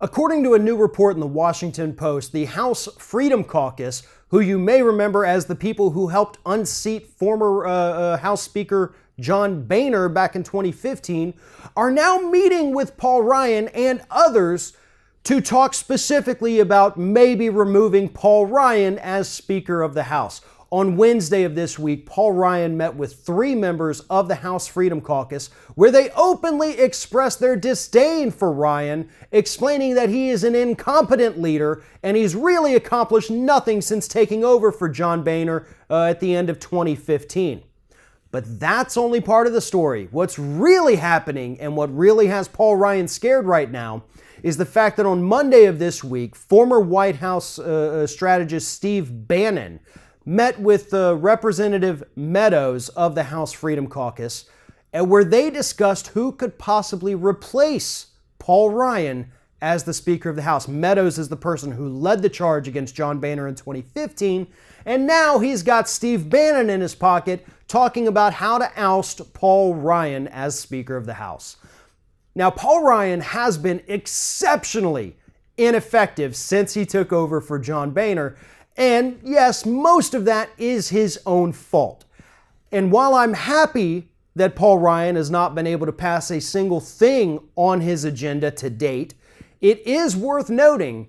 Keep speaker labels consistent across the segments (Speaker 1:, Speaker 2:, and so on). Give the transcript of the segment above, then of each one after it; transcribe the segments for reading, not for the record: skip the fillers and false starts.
Speaker 1: According to a new report in the Washington Post, the House Freedom Caucus, who you may remember as the people who helped unseat former House Speaker John Boehner back in 2015, are now meeting with Paul Ryan and others to talk specifically about maybe removing Paul Ryan as Speaker of the House. On Wednesday of this week, Paul Ryan met with 3 members of the House Freedom Caucus, where they openly expressed their disdain for Ryan, explaining that he is an incompetent leader and he's really accomplished nothing since taking over for John Boehner at the end of 2015. But that's only part of the story. What's really happening and what really has Paul Ryan scared right now is the fact that on Monday of this week, former White House strategist Steve Bannon met with Representative Meadows of the House Freedom Caucus, where they discussed who could possibly replace Paul Ryan as the Speaker of the House. Meadows is the person who led the charge against John Boehner in 2015, and now he's got Steve Bannon in his pocket talking about how to oust Paul Ryan as Speaker of the House. Now, Paul Ryan has been exceptionally ineffective since he took over for John Boehner, and yes, most of that is his own fault. And while I'm happy that Paul Ryan has not been able to pass a single thing on his agenda to date, it is worth noting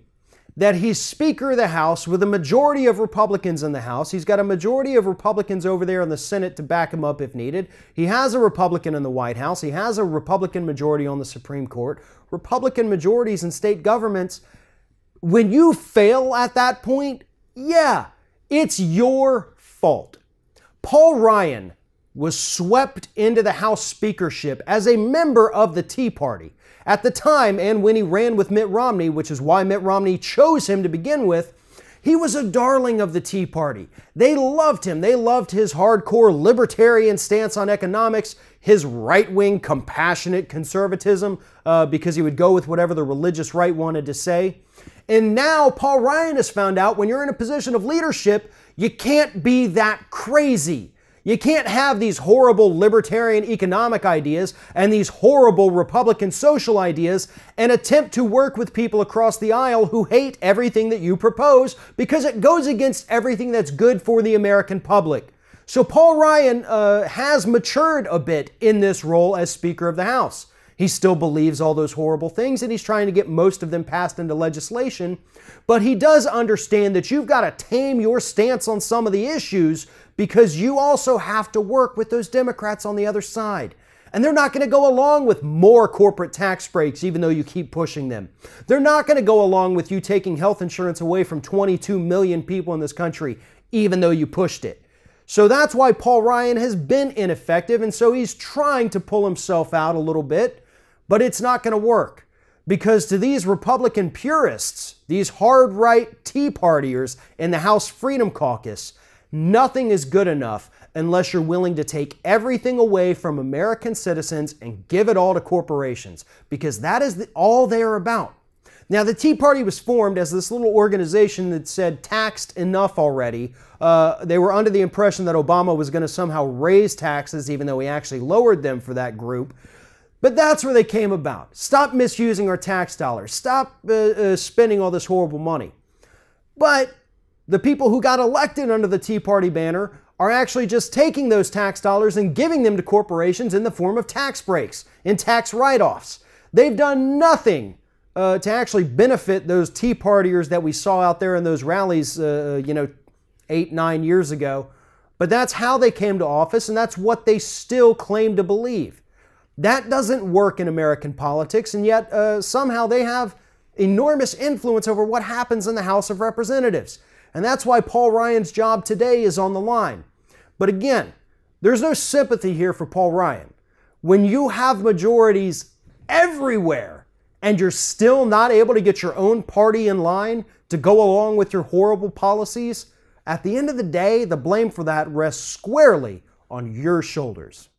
Speaker 1: that he's Speaker of the House with a majority of Republicans in the House. He's got a majority of Republicans over there in the Senate to back him up if needed. He has a Republican in the White House. He has a Republican majority on the Supreme Court. Republican majorities in state governments. When you fail at that point, yeah, it's your fault. Paul Ryan was swept into the House speakership as a member of the Tea Party. At the time, and when he ran with Mitt Romney, which is why Mitt Romney chose him to begin with, he was a darling of the Tea Party. They loved him. They loved his hardcore libertarian stance on economics, his right-wing compassionate conservatism, because he would go with whatever the religious right wanted to say. And now Paul Ryan has found out when you're in a position of leadership, you can't be that crazy. You can't have these horrible libertarian economic ideas and these horrible Republican social ideas and attempt to work with people across the aisle who hate everything that you propose because it goes against everything that's good for the American public. So Paul Ryan has matured a bit in this role as Speaker of the House. He still believes all those horrible things, and he's trying to get most of them passed into legislation. But he does understand that you've got to tame your stance on some of the issues because you also have to work with those Democrats on the other side. And they're not going to go along with more corporate tax breaks, even though you keep pushing them. They're not going to go along with you taking health insurance away from 22 million people in this country, even though you pushed it. So that's why Paul Ryan has been ineffective, and so he's trying to pull himself out a little bit. But it's not going to work because to these Republican purists, these hard-right Tea Partiers in the House Freedom Caucus, nothing is good enough unless you're willing to take everything away from American citizens and give it all to corporations, because that is all they're about. Now, the Tea Party was formed as this little organization that said taxed enough already. They were under the impression that Obama was going to somehow raise taxes, even though he actually lowered them for that group. But that's where they came about. Stop misusing our tax dollars. Stop spending all this horrible money. But the people who got elected under the Tea Party banner are actually just taking those tax dollars and giving them to corporations in the form of tax breaks and tax write-offs. They've done nothing to actually benefit those Tea Partiers that we saw out there in those rallies, 8, 9 years ago. But that's how they came to office, and that's what they still claim to believe. That doesn't work in American politics, and yet somehow they have enormous influence over what happens in the House of Representatives. And that's why Paul Ryan's job today is on the line. But again, there's no sympathy here for Paul Ryan. When you have majorities everywhere and you're still not able to get your own party in line to go along with your horrible policies, at the end of the day, the blame for that rests squarely on your shoulders.